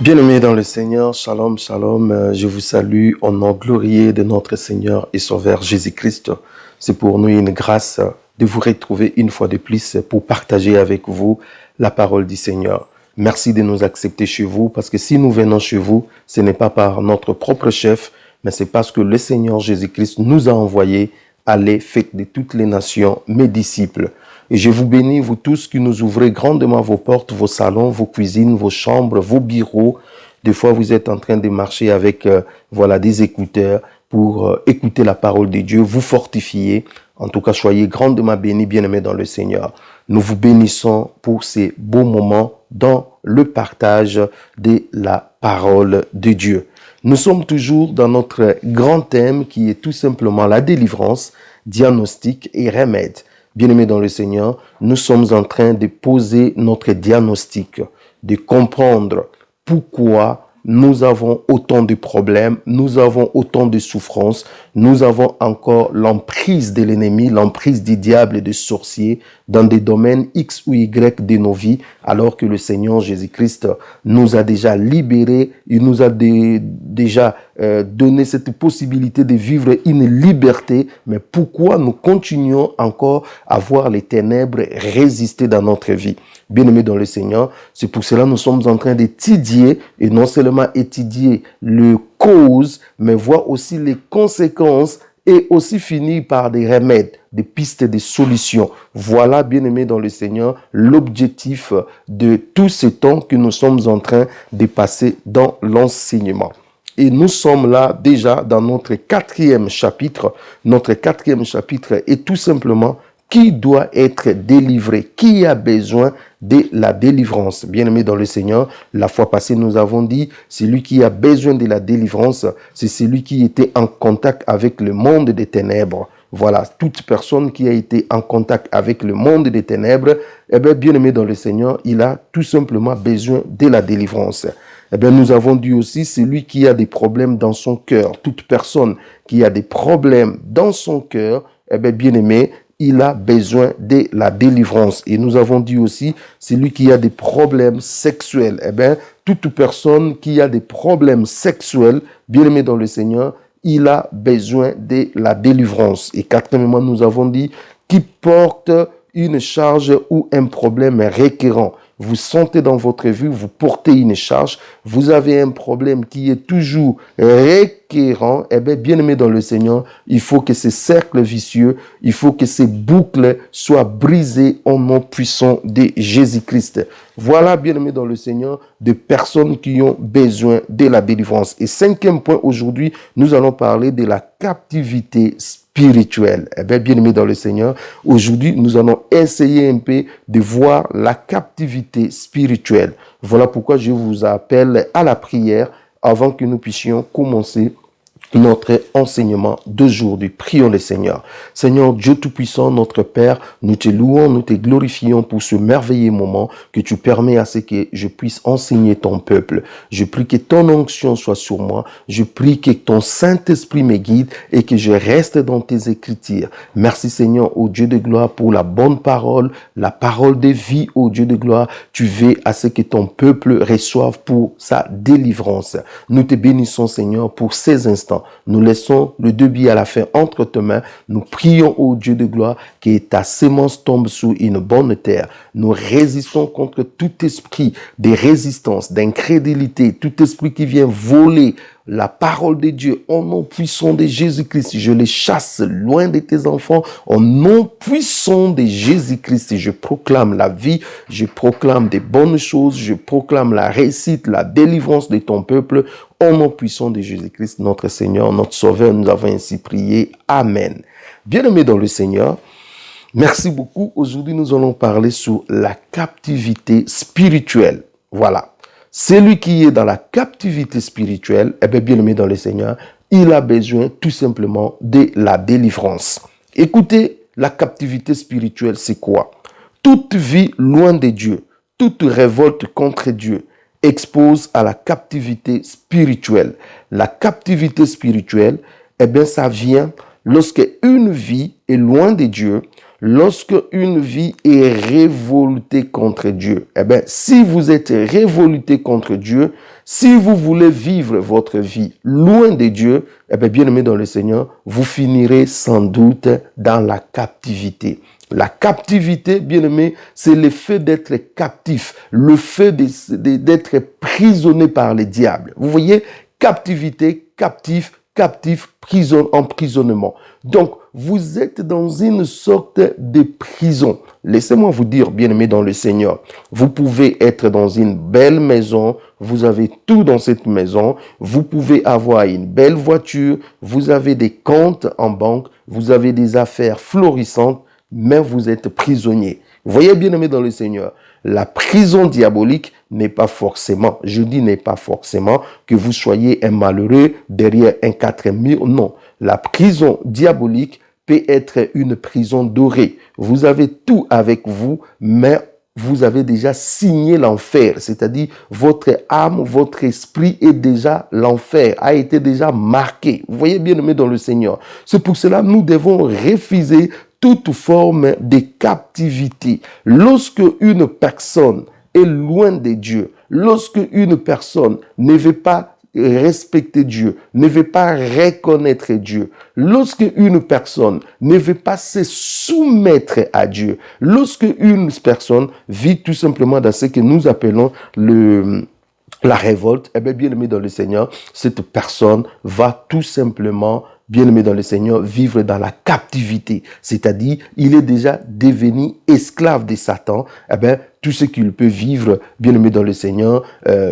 Bien-aimés dans le Seigneur, shalom, shalom, je vous salue au nom glorieux de notre Seigneur et Sauveur Jésus-Christ. C'est pour nous une grâce de vous retrouver une fois de plus pour partager avec vous la parole du Seigneur. Merci de nous accepter chez vous parce que si nous venons chez vous, ce n'est pas par notre propre chef, mais c'est parce que le Seigneur Jésus-Christ nous a envoyés aller faites de toutes les nations mes disciples. Et je vous bénis, vous tous qui nous ouvrez grandement vos portes, vos salons, vos cuisines, vos chambres, vos bureaux. Des fois, vous êtes en train de marcher avec des écouteurs pour écouter la parole de Dieu, vous fortifier. En tout cas, soyez grandement bénis, bien-aimés dans le Seigneur. Nous vous bénissons pour ces beaux moments dans le partage de la parole de Dieu. Nous sommes toujours dans notre grand thème qui est tout simplement la délivrance, diagnostic et remède. Bien-aimés dans le Seigneur, nous sommes en train de poser notre diagnostic, de comprendre pourquoi nous avons autant de problèmes, nous avons autant de souffrances, nous avons encore l'emprise de l'ennemi, l'emprise du diable et des sorciers dans des domaines X ou Y de nos vies, alors que le Seigneur Jésus-Christ nous a déjà libérés, il nous a déjà donné cette possibilité de vivre une liberté, mais pourquoi nous continuons encore à voir les ténèbres résister dans notre vie? Bien-aimés dans le Seigneur, c'est pour cela que nous sommes en train d'étudier, et non seulement étudier les causes, mais voir aussi les conséquences et aussi finir par des remèdes, des pistes, des solutions. Voilà, bien-aimés dans le Seigneur, l'objectif de tout ce temps que nous sommes en train de passer dans l'enseignement. Et nous sommes là déjà dans notre quatrième chapitre. Notre quatrième chapitre est tout simplement qui doit être délivré, qui a besoin de la délivrance. Bien-aimé dans le Seigneur, la fois passée, nous avons dit, celui qui a besoin de la délivrance, c'est celui qui était en contact avec le monde des ténèbres. Voilà, toute personne qui a été en contact avec le monde des ténèbres, bien-aimé dans le Seigneur, il a tout simplement besoin de la délivrance. Nous avons dit aussi, celui qui a des problèmes dans son cœur, toute personne qui a des problèmes dans son cœur, bien-aimé, il a besoin de la délivrance. Et nous avons dit aussi, celui qui a des problèmes sexuels, toute personne qui a des problèmes sexuels, bien-aimé dans le Seigneur, il a besoin de la délivrance. Et quatrièmement, nous avons dit, qui porte une charge ou un problème récurrent. Vous sentez dans votre vie, vous portez une charge, vous avez un problème qui est toujours récurrent, bien-aimé dans le Seigneur, il faut que ces cercles vicieux, il faut que ces boucles soient brisées au nom puissant de Jésus-Christ. Voilà, bien-aimé dans le Seigneur, des personnes qui ont besoin de la délivrance. Et cinquième point, aujourd'hui, nous allons parler de la captivité spirituelle. Bien-aimé dans le Seigneur, aujourd'hui, nous allons essayer un peu de voir la captivité spirituelle. Voilà pourquoi je vous appelle à la prière avant que nous puissions commencer notre enseignement d'aujourd'hui. Prions le Seigneur. Seigneur Dieu Tout-Puissant, notre Père, nous te louons, nous te glorifions pour ce merveilleux moment que tu permets à ce que je puisse enseigner ton peuple. Je prie que ton onction soit sur moi. Je prie que ton Saint-Esprit me guide et que je reste dans tes écritures. Merci Seigneur, ô Dieu de gloire, pour la bonne parole, la parole de vie, ô Dieu de gloire. Tu veux à ce que ton peuple reçoive pour sa délivrance. Nous te bénissons Seigneur pour ces instants. Nous laissons le début à la fin entre tes mains. Nous prions au Dieu de gloire que ta sémence tombe sur une bonne terre. Nous résistons contre tout esprit de résistance, d'incrédulité, tout esprit qui vient voler la parole de Dieu au nom puissant de Jésus-Christ. Je les chasse loin de tes enfants au nom puissant de Jésus-Christ. Je proclame la vie, je proclame des bonnes choses, je proclame la réussite, la délivrance de ton peuple au nom puissant de Jésus-Christ, notre Seigneur, notre Sauveur. Nous avons ainsi prié. Amen. Bien-aimés dans le Seigneur, merci beaucoup. Aujourd'hui, nous allons parler sur la captivité spirituelle. Voilà. Celui qui est dans la captivité spirituelle, bien-aimé dans le Seigneur, il a besoin tout simplement de la délivrance. Écoutez, la captivité spirituelle, c'est quoi? Toute vie loin de Dieu, toute révolte contre Dieu expose à la captivité spirituelle. La captivité spirituelle, ça vient lorsque une vie est loin de Dieu, lorsque une vie est révoltée contre Dieu, eh bien, si vous êtes révolté contre Dieu, si vous voulez vivre votre vie loin de Dieu, eh bien, bien-aimés dans le Seigneur, vous finirez sans doute dans la captivité. La captivité, bien-aimé, c'est le fait d'être captif, le fait d'être prisonnier par le diable. Vous voyez, captivité, captif, emprisonnement. Donc, vous êtes dans une sorte de prison. Laissez-moi vous dire, bien-aimé dans le Seigneur, vous pouvez être dans une belle maison, vous avez tout dans cette maison, vous pouvez avoir une belle voiture, vous avez des comptes en banque, vous avez des affaires florissantes, mais vous êtes prisonnier. Vous voyez, bien-aimé dans le Seigneur, la prison diabolique n'est pas forcément, je dis n'est pas forcément que vous soyez un malheureux derrière un 4 murs. Non, la prison diabolique peut être une prison dorée. Vous avez tout avec vous, mais vous avez déjà signé l'enfer, c'est-à-dire votre âme, votre esprit est déjà l'enfer, a été déjà marqué. Vous voyez, bien-aimé dans le Seigneur. C'est pour cela que nous devons refuser toute forme de captivité. Lorsque une personne est loin de Dieu, lorsque une personne ne veut pas respecter Dieu, ne veut pas reconnaître Dieu, lorsque une personne ne veut pas se soumettre à Dieu, lorsque une personne vit tout simplement dans ce que nous appelons la révolte, eh bien aimé dans le Seigneur, cette personne va tout simplement, bien aimé dans le Seigneur, vivre dans la captivité. C'est-à-dire, il est déjà devenu esclave de Satan. Eh bien, tout ce qu'il peut vivre, bien aimé dans le Seigneur,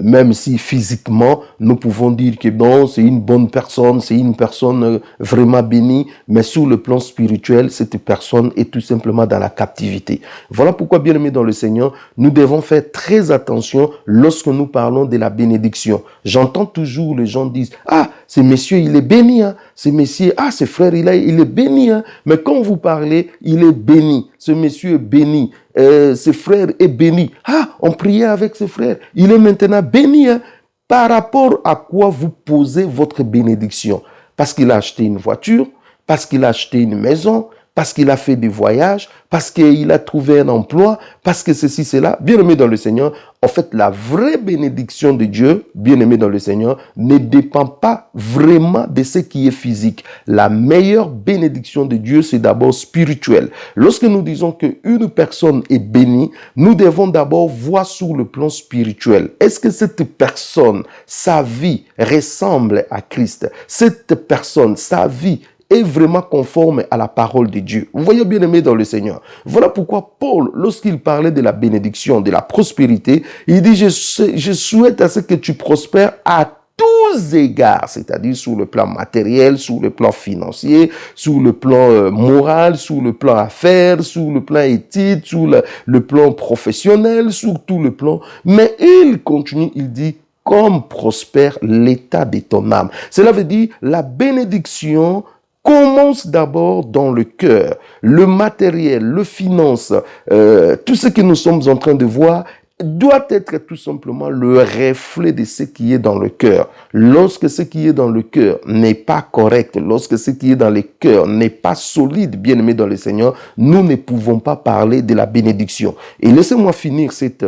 même si physiquement, nous pouvons dire que bon, c'est une bonne personne, c'est une personne vraiment bénie, mais sur le plan spirituel, cette personne est tout simplement dans la captivité. Voilà pourquoi, bien aimé dans le Seigneur, nous devons faire très attention lorsque nous parlons de la bénédiction. J'entends toujours les gens dire, ah, ce monsieur, il est béni, hein. Ce monsieur, ah, ce frère, il est béni, hein. Mais quand vous parlez, il est béni. Ce monsieur est béni. Ce frère est béni. Ah, on priait avec ce frère. Il est maintenant béni. Hein. Par rapport à quoi vous posez votre bénédiction? Parce qu'il a acheté une voiture, parce qu'il a acheté une maison, parce qu'il a fait des voyages, parce qu'il a trouvé un emploi, parce que ceci, cela. Bien-aimé dans le Seigneur, en fait, la vraie bénédiction de Dieu, bien-aimé dans le Seigneur, ne dépend pas vraiment de ce qui est physique. La meilleure bénédiction de Dieu, c'est d'abord spirituel. Lorsque nous disons qu'une personne est bénie, nous devons d'abord voir sur le plan spirituel. Est-ce que cette personne, sa vie ressemble à Christ? Cette personne, sa vie est vraiment conforme à la parole de Dieu. Vous voyez, bien aimé dans le Seigneur. Voilà pourquoi Paul, lorsqu'il parlait de la bénédiction, de la prospérité, il dit, je souhaite à ce que tu prospères à tous égards, c'est-à-dire sur le plan matériel, sur le plan financier, sur le plan moral, sur le plan affaires, sur le plan éthique, sur le plan professionnel, sur tout le plan. Mais il continue, il dit, comme prospère l'état de ton âme. Cela veut dire la bénédiction commence d'abord dans le cœur. Le matériel, le finance, tout ce que nous sommes en train de voir doit être tout simplement le reflet de ce qui est dans le cœur. Lorsque ce qui est dans le cœur n'est pas correct, lorsque ce qui est dans le cœur n'est pas solide, bien aimé dans le Seigneur, nous ne pouvons pas parler de la bénédiction. Et laissez-moi finir cette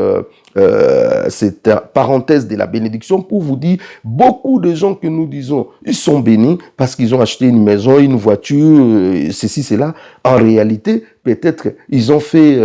parenthèse de la bénédiction pour vous dire, beaucoup de gens que nous disons, ils sont bénis parce qu'ils ont acheté une maison, une voiture, ceci, cela. En réalité, peut-être ils ont fait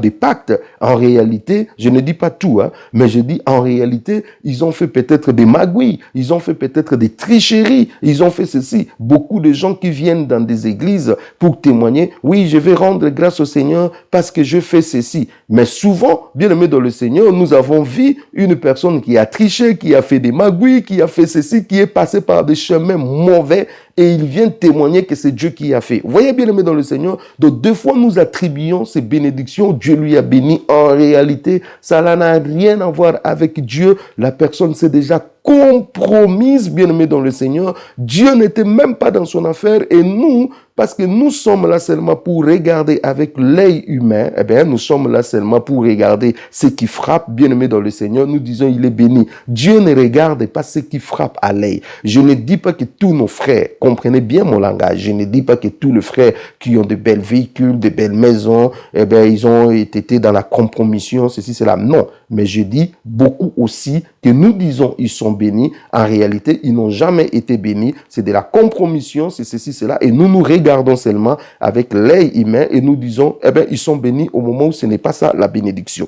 des pactes. En réalité, je ne dis pas tout, hein, mais je dis en réalité, ils ont fait peut-être des magouilles, ils ont fait peut-être des tricheries, ils ont fait ceci. Beaucoup de gens qui viennent dans des églises pour témoigner, oui, je vais rendre grâce au Seigneur parce que je fais ceci. Mais souvent, bien aimé dans le Seigneur, nous avons vu une personne qui a triché, qui a fait des magouilles, qui a fait ceci, qui est passé par des chemins mauvais, et il vient témoigner que c'est Dieu qui a fait. Vous voyez, bien aimé dans le Seigneur, donc deux fois nous attribuons ces bénédictions, Dieu lui a béni. En réalité, ça n'a rien à voir avec Dieu. La personne s'est déjà compromise, bien aimé dans le Seigneur. Dieu n'était même pas dans son affaire, et nous, parce que nous sommes là seulement pour regarder avec l'œil humain, eh bien, nous sommes là seulement pour regarder ce qui frappe, bien aimé dans le Seigneur. Nous disons, il est béni. Dieu ne regarde pas ce qui frappe à l'œil. Je ne dis pas que tous nos frères, qu'on comprenez bien mon langage. Je ne dis pas que tous les frères qui ont de belles véhicules, de belles maisons, eh bien, ils ont été dans la compromission, ceci, cela. Non. Mais je dis beaucoup aussi que nous disons ils sont bénis. En réalité, ils n'ont jamais été bénis. C'est de la compromission, c'est ceci, cela. Et nous nous regardons seulement avec l'œil humain et nous disons, eh bien, ils sont bénis au moment où ce n'est pas ça la bénédiction.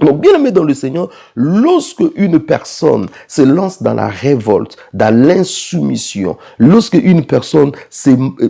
Donc, bien aimé dans le Seigneur, lorsque une personne se lance dans la révolte, dans l'insoumission, lorsque une personne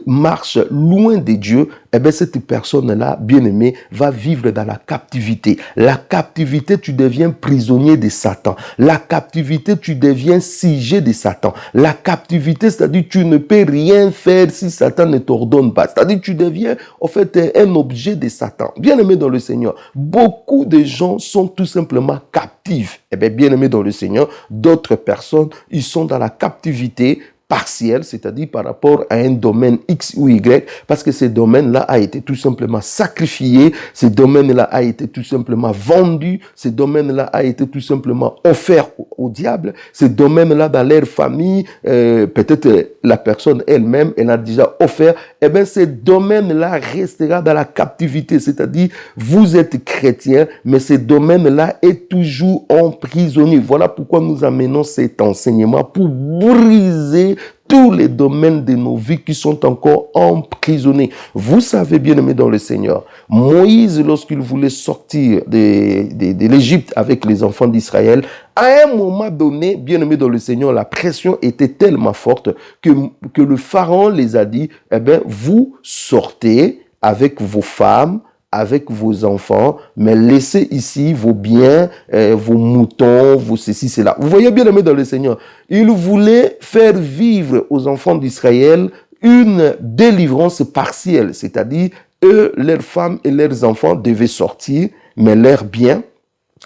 marche loin de Dieu, eh bien, cette personne-là, bien aimé, va vivre dans la captivité. La captivité, tu deviens prisonnier de Satan. La captivité, tu deviens sujet de Satan. La captivité, c'est-à-dire, tu ne peux rien faire si Satan ne t'ordonne pas. C'est-à-dire, tu deviens, en fait, un objet de Satan. Bien aimé dans le Seigneur, beaucoup de gens sont tout simplement captifs. Eh bien, bien aimé dans le Seigneur, d'autres personnes, ils sont dans la captivité partielle, c'est-à-dire par rapport à un domaine X ou Y, parce que ce domaine-là a été tout simplement sacrifié, ce domaine-là a été tout simplement vendu, ce domaine-là a été tout simplement offert au diable, ce domaine-là dans leur famille, peut-être la personne elle-même, elle a déjà offert, eh bien ce domaine-là restera dans la captivité, c'est-à-dire vous êtes chrétien, mais ce domaine-là est toujours emprisonné. Voilà pourquoi nous amenons cet enseignement pour briser tous les domaines de nos vies qui sont encore emprisonnés. Vous savez, bien aimé dans le Seigneur, Moïse, lorsqu'il voulait sortir de l'Égypte avec les enfants d'Israël, à un moment donné, bien aimé dans le Seigneur, la pression était tellement forte que le Pharaon les a dit, eh bien, vous sortez avec vos femmes, avec vos enfants, mais laissez ici vos biens, vos moutons, vos ceci, cela. Vous voyez bien aimé dans le Seigneur. Il voulait faire vivre aux enfants d'Israël une délivrance partielle, c'est-à-dire eux, leurs femmes et leurs enfants devaient sortir, mais leurs biens,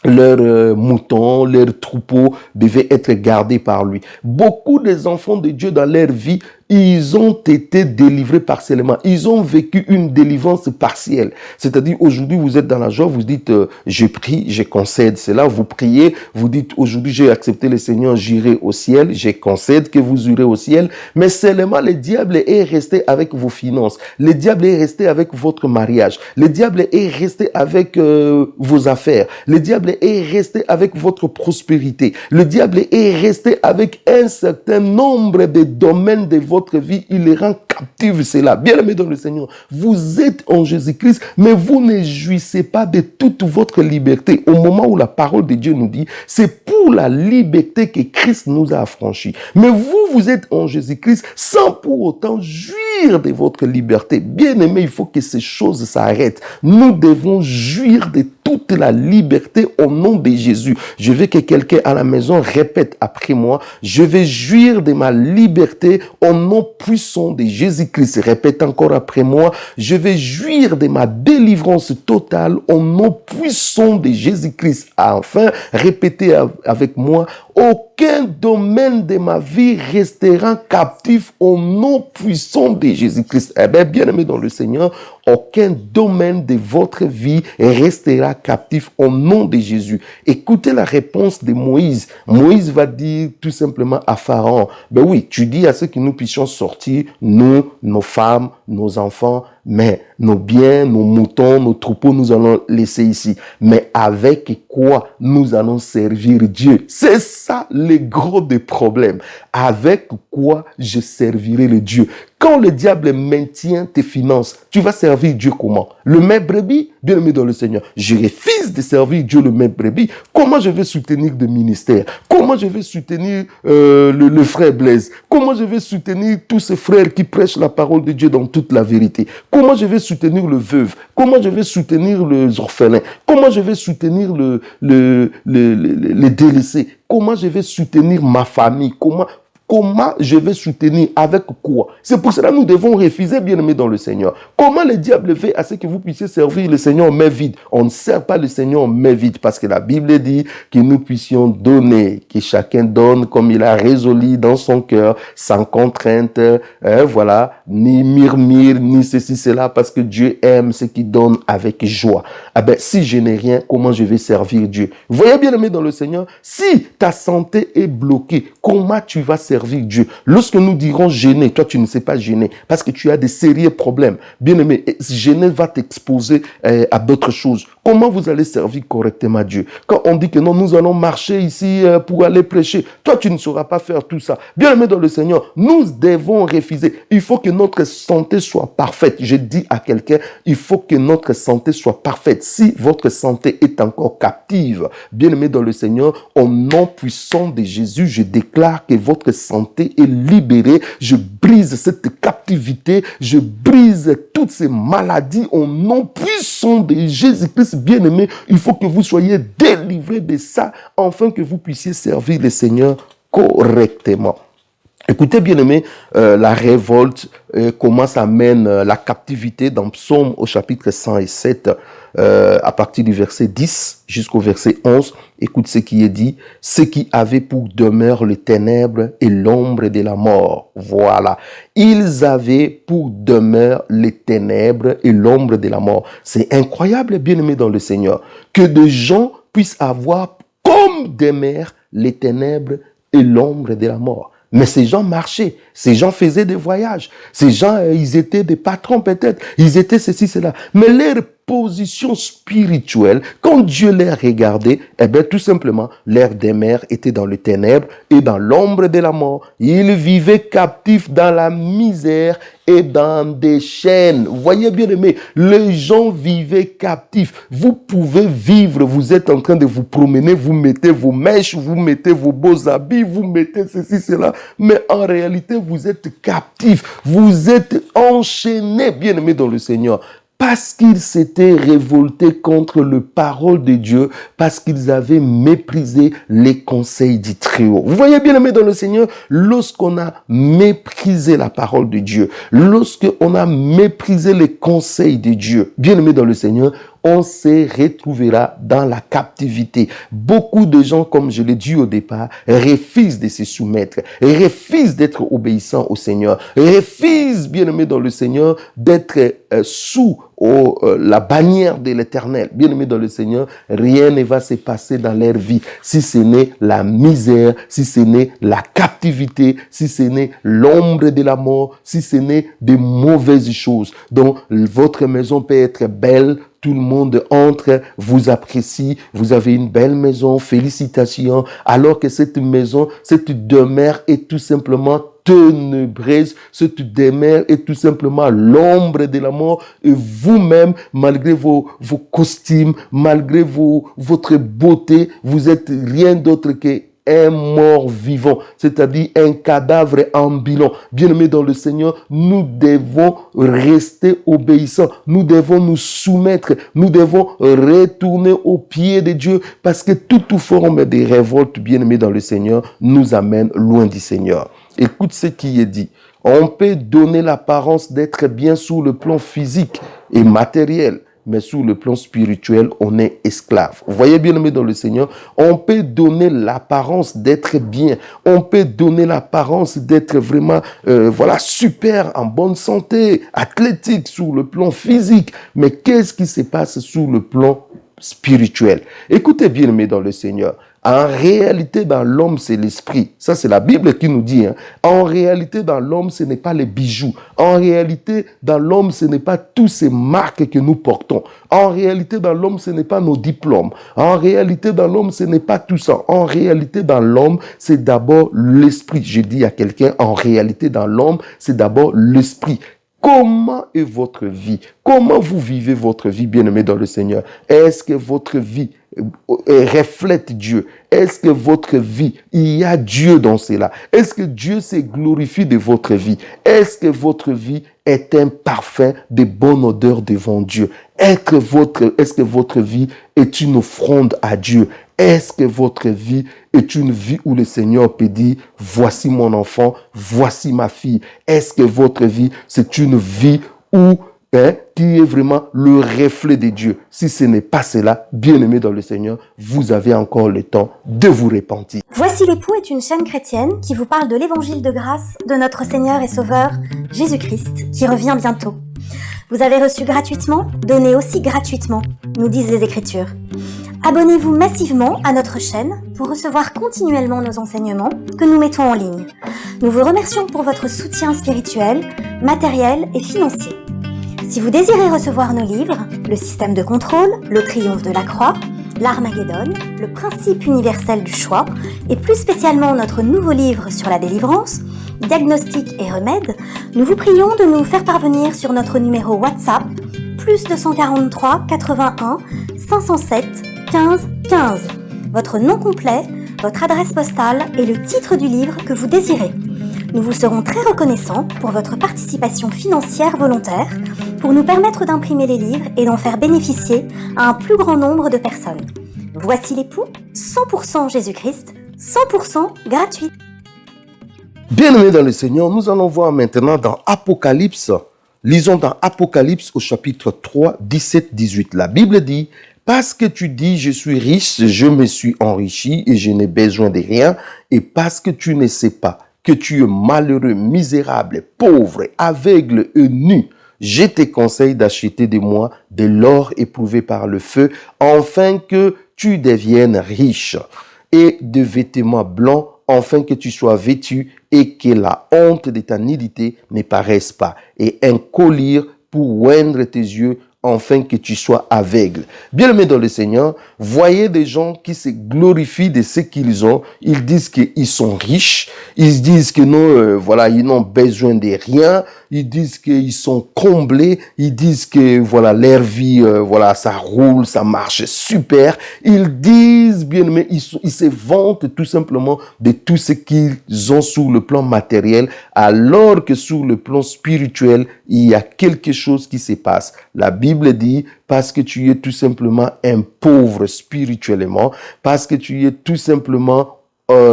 leurs moutons, leurs troupeaux devaient être gardés par lui. Beaucoup des enfants de Dieu dans leur vie, ils ont été délivrés partiellement. Ils ont vécu une délivrance partielle. C'est-à-dire, aujourd'hui, vous êtes dans la joie, vous dites, je prie, je concède cela. Vous priez, vous dites, aujourd'hui, j'ai accepté le Seigneur, j'irai au ciel. Je concède que vous irez au ciel. Mais seulement, le diable est resté avec vos finances. Le diable est resté avec votre mariage. Le diable est resté avec vos affaires. Le diable est resté avec votre prospérité. Le diable est resté avec un certain nombre de domaines de votre vie, il les rend captifs, c'est là. Bien aimé dans le Seigneur, vous êtes en Jésus-Christ, mais vous ne jouissez pas de toute votre liberté. Au moment où la parole de Dieu nous dit, c'est pour la liberté que Christ nous a affranchis. Mais vous êtes en Jésus-Christ sans pour autant jouir de votre liberté. Bien aimé, il faut que ces choses s'arrêtent. Nous devons jouir de toute la liberté au nom de Jésus. Je veux que quelqu'un à la maison répète après moi, je vais jouir de ma liberté au nom puissant de Jésus-Christ. Répète encore après moi, je vais jouir de ma délivrance totale au nom puissant de Jésus-Christ. Enfin, répétez avec moi, aucun domaine de ma vie restera captif au nom puissant de Jésus-Christ. Eh bien, bien aimé dans le Seigneur, aucun domaine de votre vie restera captif au nom de Jésus. Écoutez la réponse de Moïse. Moïse va dire tout simplement à Pharaon, ben oui, tu dis à ceux que nous puissions sortir, nous, nos femmes, nos enfants, mais nos biens, nos moutons, nos troupeaux, nous allons laisser ici. Mais avec quoi nous allons servir Dieu? C'est ça le gros des problèmes. Avec quoi je servirai le Dieu? Quand le diable maintient tes finances, tu vas servir Dieu comment? Le même brebis, bien aimé dans le Seigneur. Je refuse de servir Dieu le même brebis. Comment je vais soutenir des ministères? Comment je vais soutenir le frère Blaise? Comment je vais soutenir tous ces frères qui prêchent la parole de Dieu dans toute la vérité? Comment je vais soutenir le veuve? Comment je vais soutenir les orphelins? Comment je vais soutenir les délaissés? Comment je vais soutenir ma famille? Comment je vais soutenir? Avec quoi? C'est pour cela que nous devons refuser, bien aimé dans le Seigneur. Comment le diable fait à ce que vous puissiez servir le Seigneur en main vide? On ne sert pas le Seigneur en main vide parce que la Bible dit que nous puissions donner, que chacun donne comme il a résolu dans son cœur, sans contrainte, voilà, ni murmure, ni ceci, cela, parce que Dieu aime ceux qui donnent avec joie. Ah ben, si je n'ai rien, comment je vais servir Dieu? Vous voyez, bien aimé dans le Seigneur, si ta santé est bloquée, comment tu vas servir servir Dieu. Lorsque nous dirons gêner, toi tu ne sais pas gêner parce que tu as des sérieux problèmes. Bien-aimé, gêner va t'exposer à d'autres choses. Comment vous allez servir correctement Dieu? Quand on dit que non, nous allons marcher ici pour aller prêcher, toi tu ne sauras pas faire tout ça. Bien-aimé dans le Seigneur, nous devons refuser. Il faut que notre santé soit parfaite. Je dis à quelqu'un, il faut que notre santé soit parfaite. Si votre santé est encore captive, bien-aimé dans le Seigneur, au nom puissant de Jésus, je déclare que votre santé est libérée. Je brise cette captivité, je brise toutes ces maladies au nom puissant de Jésus-Christ. Bien-aimé, il faut que vous soyez délivrés de ça, afin que vous puissiez servir le Seigneur correctement. Écoutez, bien-aimés, la révolte, comment ça mène la captivité dans Psaume au chapitre 107, à partir du verset 10 jusqu'au verset 11. Écoute ce qui est dit. Ceux qui avaient pour demeure les ténèbres et l'ombre de la mort. Voilà. Ils avaient pour demeure les ténèbres et l'ombre de la mort. C'est incroyable, bien-aimés dans le Seigneur, que des gens puissent avoir comme demeure les ténèbres et l'ombre de la mort. Mais ces gens marchaient, ces gens faisaient des voyages, ces gens, ils étaient des patrons peut-être, ils étaient ceci, cela. Mais leur position spirituelle, quand Dieu les regardait, eh bien tout simplement, leur demeure était dans les ténèbres et dans l'ombre de la mort. Ils vivaient captifs dans la misère et dans des chaînes. Vous voyez bien aimé, les gens vivaient captifs. Vous pouvez vivre, vous êtes en train de vous promener, vous mettez vos mèches, vous mettez vos beaux habits, vous mettez ceci, cela. Mais en réalité, vous êtes captifs. Vous êtes enchaînés, bien aimés dans le Seigneur. Parce qu'ils s'étaient révoltés contre la parole de Dieu, parce qu'ils avaient méprisé les conseils du Très-Haut. Vous voyez bien aimé dans le Seigneur, lorsqu'on a méprisé la parole de Dieu, lorsqu'on a méprisé les conseils de Dieu, bien aimé dans le Seigneur, on se retrouvera dans la captivité. Beaucoup de gens, comme je l'ai dit au départ, refusent de se soumettre, refusent d'être obéissants au Seigneur, refusent, bien aimé dans le Seigneur, d'être sous la bannière de l'Éternel. Bien aimé dans le Seigneur, rien ne va se passer dans leur vie si ce n'est la misère, si ce n'est la captivité, si ce n'est l'ombre de la mort, si ce n'est des mauvaises choses. Donc, votre maison peut être belle, tout le monde entre, vous apprécie, vous avez une belle maison, félicitations, alors que cette maison, cette demeure est tout simplement ténébreuse, cette demeure est tout simplement l'ombre de la mort, et vous-même, malgré vos costumes, malgré votre beauté, vous êtes rien d'autre que un mort vivant, c'est-à-dire un cadavre ambulant. Bien-aimés dans le Seigneur, nous devons rester obéissants, nous devons nous soumettre, nous devons retourner aux pieds de Dieu, parce que toute forme de révolte, bien-aimés dans le Seigneur, nous amène loin du Seigneur. Écoute ce qui est dit. On peut donner l'apparence d'être bien sur le plan physique et matériel, mais sur le plan spirituel, on est esclave. Vous voyez bien aimé dans le Seigneur, on peut donner l'apparence d'être bien, on peut donner l'apparence d'être vraiment, super, en bonne santé, athlétique sur le plan physique, mais qu'est-ce qui se passe sur le plan spirituel? Écoutez bien aimé dans le Seigneur, en réalité, dans l'homme, c'est l'esprit. Ça, c'est la Bible qui nous dit. En réalité, dans l'homme, ce n'est pas les bijoux. En réalité, dans l'homme, ce n'est pas tous ces marques que nous portons. En réalité, dans l'homme, ce n'est pas nos diplômes. En réalité, dans l'homme, ce n'est pas tout ça. En réalité, dans l'homme, c'est d'abord l'esprit. Je dis à quelqu'un, en réalité, dans l'homme, c'est d'abord l'esprit. Comment est votre vie? Comment vous vivez votre vie, bien-aimé dans le Seigneur? Est-ce que votre vie reflète Dieu? Est-ce que votre vie, il y a Dieu dans cela? Est-ce que Dieu se glorifie de votre vie? Est-ce que votre vie est un parfum de bonne odeur devant Dieu? Est-ce que votre vie est une offrande à Dieu? Est-ce que votre vie est une vie où le Seigneur peut dire, voici mon enfant, voici ma fille? Est-ce que votre vie, c'est une vie où qui est vraiment le reflet de Dieu? Si ce n'est pas cela, bien-aimé dans le Seigneur, vous avez encore le temps de vous repentir. Voici l'époux est une chaîne chrétienne qui vous parle de l'évangile de grâce de notre Seigneur et Sauveur Jésus-Christ, qui revient bientôt. Vous avez reçu gratuitement, donnez aussi gratuitement, nous disent les Écritures. Abonnez-vous massivement à notre chaîne pour pour recevoir continuellement nos enseignements que nous mettons en ligne. Nous vous remercions pour votre soutien spirituel, matériel et financier. Si vous désirez recevoir nos livres, Le système de contrôle, Le triomphe de la croix, L'Armageddon, Le principe universel du choix, et plus spécialement notre nouveau livre sur la délivrance, Diagnostic et remèdes, nous vous prions de nous faire parvenir sur notre numéro WhatsApp, plus 243 81 507 15 15, votre nom complet, votre adresse postale et le titre du livre que vous désirez. Nous vous serons très reconnaissants pour votre participation financière volontaire pour nous permettre d'imprimer les livres et d'en faire bénéficier à un plus grand nombre de personnes. Voici l'époux, 100% Jésus-Christ, 100% gratuit. Bien-aimés dans le Seigneur, nous allons voir maintenant dans Apocalypse. Lisons dans Apocalypse au chapitre 3, 17-18. La Bible dit, « Parce que tu dis, je suis riche, je me suis enrichi et je n'ai besoin de rien, et parce que tu ne sais pas que tu es malheureux, misérable, pauvre, aveugle et nu, je te conseille d'acheter de moi de l'or éprouvé par le feu, afin que tu deviennes riche, et de vêtements blancs, afin que tu sois vêtu et que la honte de ta nudité ne paraisse pas, et un collier pour oindre tes yeux, afin que tu sois aveugle. » Bien-aimés dans le Seigneur, voyez des gens qui se glorifient de ce qu'ils ont. Ils disent qu'ils sont riches. Ils disent que non, voilà, ils n'ont besoin de rien. Ils disent qu'ils sont comblés. Ils disent que voilà, leur vie, voilà, ça roule, ça marche super. Ils disent, bien-aimés, ils se vantent tout simplement de tout ce qu'ils ont sur le plan matériel, alors que sur le plan spirituel, il y a quelque chose qui se passe. La Bible dit, parce que tu es tout simplement un pauvre spirituellement, parce que tu es tout simplement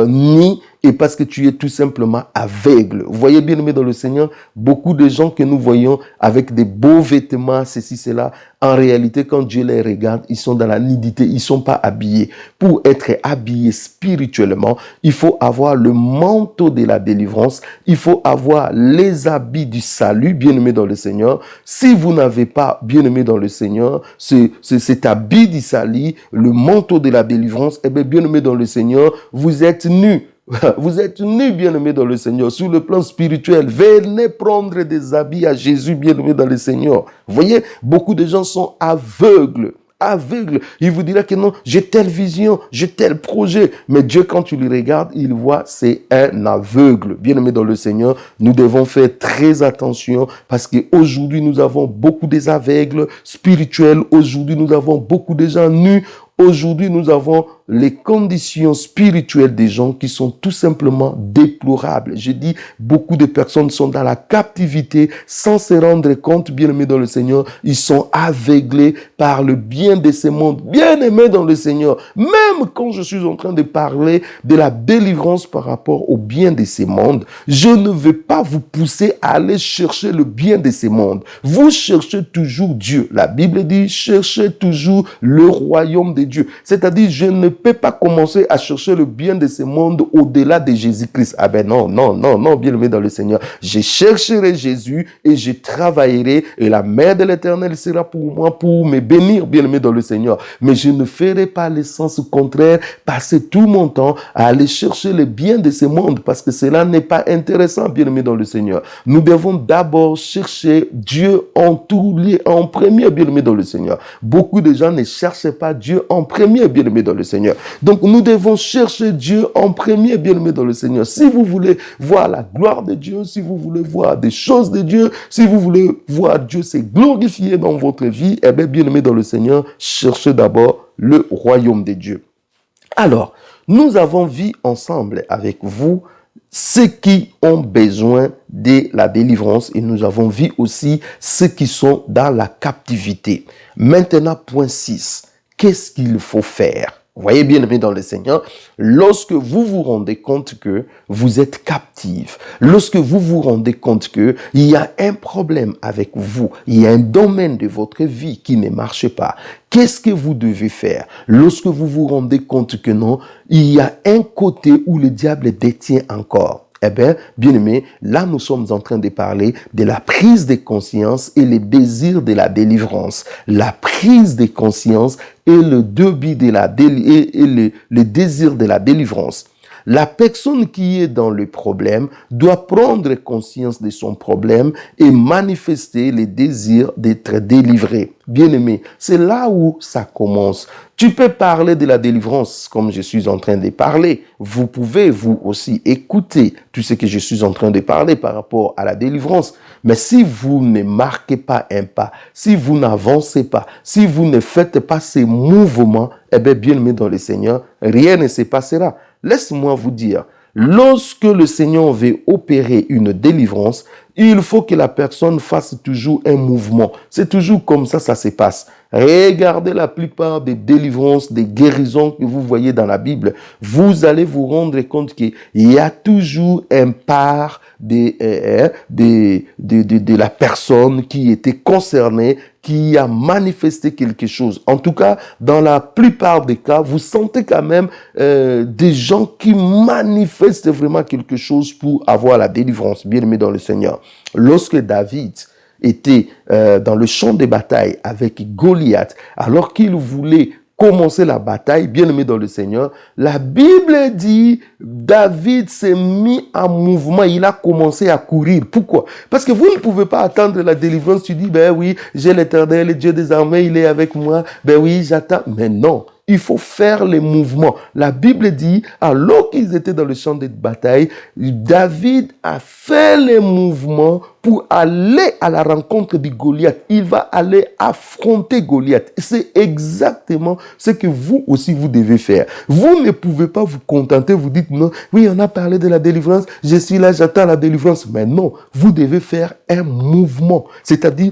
ni, et parce que tu es tout simplement aveugle. Vous voyez, bien aimé dans le Seigneur, beaucoup de gens que nous voyons avec des beaux vêtements, ceci, cela, en réalité, quand Dieu les regarde, ils sont dans la nudité, ils ne sont pas habillés. Pour être habillé spirituellement, il faut avoir le manteau de la délivrance, il faut avoir les habits du salut, bien aimé dans le Seigneur. Si vous n'avez pas, bien aimé dans le Seigneur, cet habit du salut, le manteau de la délivrance, eh bien, bien aimé dans le Seigneur, vous êtes nus. Vous êtes nus, bien-aimés dans le Seigneur, sur le plan spirituel. Venez prendre des habits à Jésus, bien-aimés dans le Seigneur. Vous voyez, beaucoup de gens sont aveugles. Il vous dira que non, j'ai telle vision, j'ai tel projet. Mais Dieu, quand tu le regardes, il voit, c'est un aveugle. Bien-aimés dans le Seigneur, nous devons faire très attention parce qu'aujourd'hui, nous avons beaucoup des aveugles spirituels. Aujourd'hui, nous avons beaucoup de gens nus. Aujourd'hui, nous avons les conditions spirituelles des gens qui sont tout simplement déplorables. Je dis, beaucoup de personnes sont dans la captivité sans se rendre compte, bien-aimés dans le Seigneur. Ils sont aveuglés par le bien de ce monde. Bien-aimés dans le Seigneur, même quand je suis en train de parler de la délivrance par rapport au bien de ce monde, je ne veux pas vous pousser à aller chercher le bien de ce monde. Vous cherchez toujours Dieu. La Bible dit, cherchez toujours le royaume de Dieu. C'est-à-dire, je ne peux pas commencer à chercher le bien de ce monde au-delà de Jésus-Christ. Ah ben non, bien-aimé dans le Seigneur. Je chercherai Jésus et je travaillerai et la main de l'Éternel sera pour moi pour me bénir, bien-aimé dans le Seigneur. Mais je ne ferai pas le sens contraire, passer tout mon temps à aller chercher le bien de ce monde parce que cela n'est pas intéressant, bien-aimé dans le Seigneur. Nous devons d'abord chercher Dieu en tout lieu, en premier, bien-aimé dans le Seigneur. Beaucoup de gens ne cherchent pas Dieu en premier, bien-aimé dans le Seigneur. Donc, nous devons chercher Dieu en premier, bien-aimé dans le Seigneur. Si vous voulez voir la gloire de Dieu, si vous voulez voir des choses de Dieu, si vous voulez voir Dieu se glorifier dans votre vie, eh bien, bien-aimé dans le Seigneur, cherchez d'abord le royaume de Dieu. Alors, nous avons vu ensemble avec vous ceux qui ont besoin de la délivrance et nous avons vu aussi ceux qui sont dans la captivité. Maintenant, point 6. Qu'est-ce qu'il faut faire? Vous voyez, bien aimé dans le Seigneur, lorsque vous vous rendez compte que vous êtes captif, lorsque vous vous rendez compte que il y a un problème avec vous, il y a un domaine de votre vie qui ne marche pas, qu'est-ce que vous devez faire? Lorsque vous vous rendez compte que non, il y a un côté où le diable détient encore. Eh bien, bien-aimés, là, nous sommes en train de parler de la prise de conscience et le désir de la délivrance. La prise de conscience et le débit de la le désir de la délivrance. La personne qui est dans le problème doit prendre conscience de son problème et manifester le désir d'être délivré. Bien-aimé, c'est là où ça commence. Tu peux parler de la délivrance comme je suis en train de parler. Vous pouvez, vous aussi, écouter tout ce que je suis en train de parler par rapport à la délivrance. Mais si vous ne marquez pas un pas, si vous n'avancez pas, si vous ne faites pas ces mouvements, eh bien aimé dans le Seigneur, rien ne se passera. Laisse-moi vous dire, lorsque le Seigneur veut opérer une délivrance, il faut que la personne fasse toujours un mouvement. C'est toujours comme ça se passe. Regardez la plupart des délivrances, des guérisons que vous voyez dans la Bible. Vous allez vous rendre compte qu'il y a toujours un part de la personne qui était concernée, qui a manifesté quelque chose. En tout cas, dans la plupart des cas, vous sentez quand même des gens qui manifestent vraiment quelque chose pour avoir la délivrance. Bien aimé dans le Seigneur. Lorsque David était dans le champ de bataille avec Goliath, alors qu'il voulait commencer la bataille, bien aimé dans le Seigneur, la Bible dit, David s'est mis en mouvement, il a commencé à courir. Pourquoi? Parce que vous ne pouvez pas attendre la délivrance, tu dis, ben oui, j'ai l'Éternel, le Dieu des armées, il est avec moi, ben oui, j'attends. Mais non, il faut faire les mouvements. La Bible dit, alors qu'ils étaient dans le champ de bataille, David a fait les mouvements pour aller à la rencontre de Goliath. Il va aller affronter Goliath. C'est exactement ce que vous aussi vous devez faire. Vous ne pouvez pas vous contenter, vous dites non, oui, on a parlé de la délivrance, je suis là, j'attends la délivrance. Mais non, vous devez faire un mouvement. C'est-à-dire,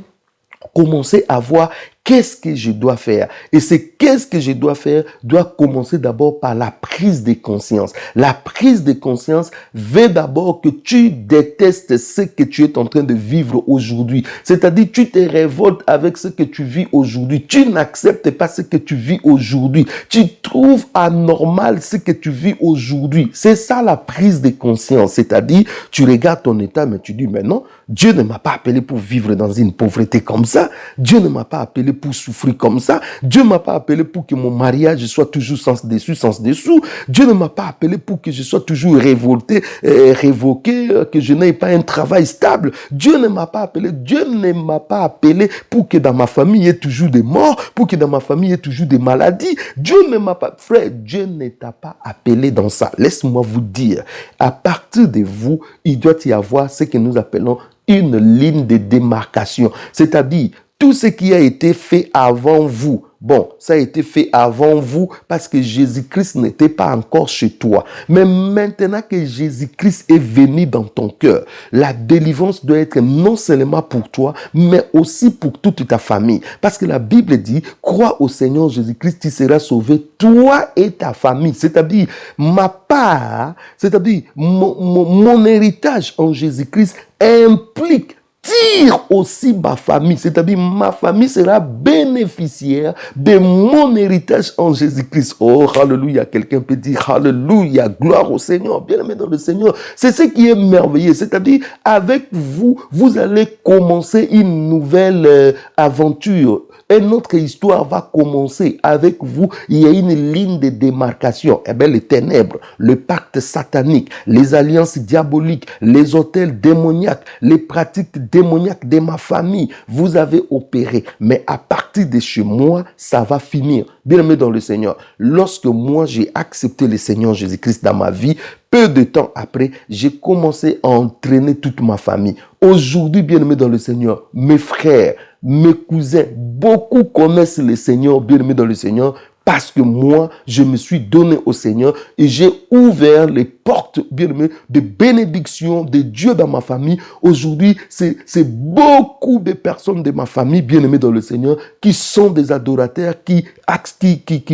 commencer à voir qu'est-ce que je dois faire. Et qu'est-ce que je dois faire doit commencer d'abord par la prise de conscience. La prise de conscience veut d'abord que tu détestes ce que tu es en train de vivre aujourd'hui. C'est-à-dire, tu te révoltes avec ce que tu vis aujourd'hui. Tu n'acceptes pas ce que tu vis aujourd'hui. Tu trouves anormal ce que tu vis aujourd'hui. C'est ça la prise de conscience. C'est-à-dire, tu regardes ton état, mais tu dis, mais non, Dieu ne m'a pas appelé pour vivre dans une pauvreté comme ça. Dieu ne m'a pas appelé pour souffrir comme ça. Dieu ne m'a pas appelé pour que mon mariage soit toujours sans dessus, sans dessous. Dieu ne m'a pas appelé pour que je sois toujours révolté, révoqué, que je n'aie pas un travail stable. Dieu ne m'a pas appelé. Dieu ne m'a pas appelé pour que dans ma famille il y ait toujours des morts, pour que dans ma famille il y ait toujours des maladies. Dieu ne m'a pas... Frère, Dieu ne t'a pas appelé dans ça. Laisse-moi vous dire, à partir de vous, il doit y avoir ce que nous appelons une ligne de démarcation. C'est-à-dire, tout ce qui a été fait avant vous, bon, ça a été fait avant vous parce que Jésus-Christ n'était pas encore chez toi. Mais maintenant que Jésus-Christ est venu dans ton cœur, la délivrance doit être non seulement pour toi, mais aussi pour toute ta famille. Parce que la Bible dit, crois au Seigneur Jésus-Christ, tu seras sauvé, toi et ta famille. C'est-à-dire, ma part, c'est-à-dire, mon héritage en Jésus-Christ implique tire aussi ma famille, c'est-à-dire ma famille sera bénéficiaire de mon héritage en Jésus-Christ. Oh, alléluia, quelqu'un peut dire alléluia, gloire au Seigneur, bien-aimé dans le Seigneur. C'est ce qui est merveilleux, c'est-à-dire avec vous, vous allez commencer une nouvelle aventure. Et notre histoire va commencer avec vous. Il y a une ligne de démarcation. Eh bien, les ténèbres, le pacte satanique, les alliances diaboliques, les hôtels démoniaques, les pratiques démoniaques de ma famille, vous avez opéré. Mais à partir de chez moi, ça va finir. Bien-aimé dans le Seigneur, lorsque moi j'ai accepté le Seigneur Jésus-Christ dans ma vie, peu de temps après, j'ai commencé à entraîner toute ma famille. Aujourd'hui, bien-aimé dans le Seigneur, mes frères, mes cousins, beaucoup connaissent le Seigneur, bien-aimé dans le Seigneur, parce que moi, je me suis donné au Seigneur et j'ai ouvert les portes, bien-aimé, de bénédiction de Dieu dans ma famille. Aujourd'hui, c'est beaucoup de personnes de ma famille, bien-aimées dans le Seigneur, qui sont des adorateurs, qui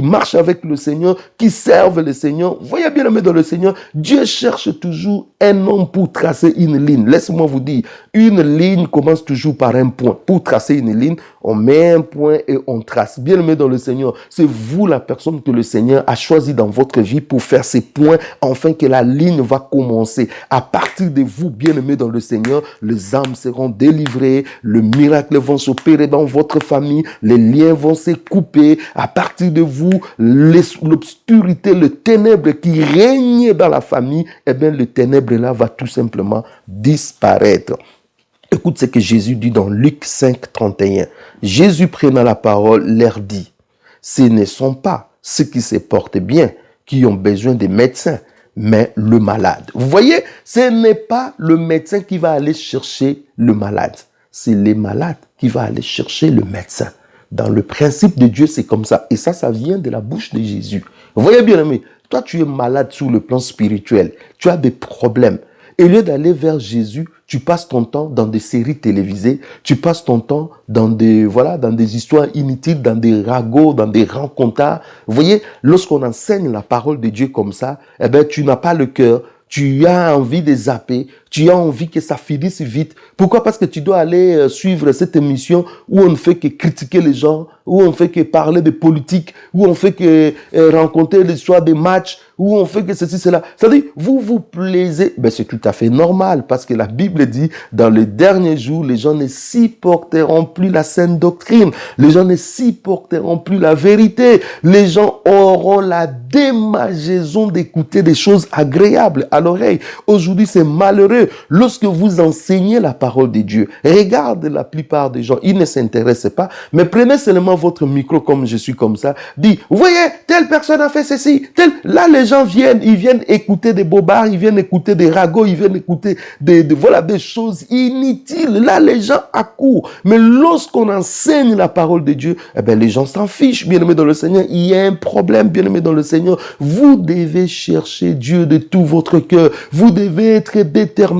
marchent avec le Seigneur, qui servent le Seigneur. Voyez, bien-aimés dans le Seigneur, Dieu cherche toujours un homme pour tracer une ligne. Laisse-moi vous dire, une ligne commence toujours par un point. Pour tracer une ligne, on met un point et on trace. Bien-aimés dans le Seigneur, c'est vous la personne que le Seigneur a choisi dans votre vie pour faire ces points, afin que la la ligne va commencer. À partir de vous, bien-aimés dans le Seigneur, les âmes seront délivrées, le miracle va s'opérer dans votre famille, les liens vont se couper. À partir de vous, l'obscurité, le ténèbre qui règne dans la famille, eh bien, le ténèbre là va tout simplement disparaître. Écoute ce que Jésus dit dans Luc 5, 31. Jésus prenant la parole leur dit, ce ne sont pas ceux qui se portent bien qui ont besoin des médecins, mais le malade. Vous voyez, ce n'est pas le médecin qui va aller chercher le malade. C'est le malade qui va aller chercher le médecin. Dans le principe de Dieu, c'est comme ça. Et ça vient de la bouche de Jésus. Vous voyez, bien aimé, toi, tu es malade sur le plan spirituel. Tu as des problèmes. Et au lieu d'aller vers Jésus, tu passes ton temps dans des séries télévisées, tu passes ton temps dans des histoires inutiles, dans des ragots, dans des rencontres. Vous voyez, lorsqu'on enseigne la parole de Dieu comme ça, eh ben, tu n'as pas le cœur, tu as envie de zapper, tu as envie que ça finisse vite. Pourquoi? Parce que tu dois aller suivre cette émission où on ne fait que critiquer les gens, où on ne fait que parler de politique, où on ne fait que rencontrer l'histoire des matchs, où on fait que ceci, cela. C'est-à-dire, vous vous plaisez. Ben, c'est tout à fait normal parce que la Bible dit, dans les derniers jours, les gens ne supporteront plus la saine doctrine. Les gens ne supporteront plus la vérité. Les gens auront la démangeaison d'écouter des choses agréables à l'oreille. Aujourd'hui, c'est malheureux. Lorsque vous enseignez la parole de Dieu, regarde la plupart des gens, ils ne s'intéressent pas, mais prenez seulement votre micro comme je suis comme ça, dit, vous voyez, telle personne a fait ceci, là les gens ils viennent écouter des bobards, ils viennent écouter des ragots, ils viennent écouter des choses inutiles, là les gens accourent, mais lorsqu'on enseigne la parole de Dieu, eh bien les gens s'en fichent, bien-aimés dans le Seigneur, il y a un problème, bien-aimés dans le Seigneur, vous devez chercher Dieu de tout votre cœur, vous devez être déterminé.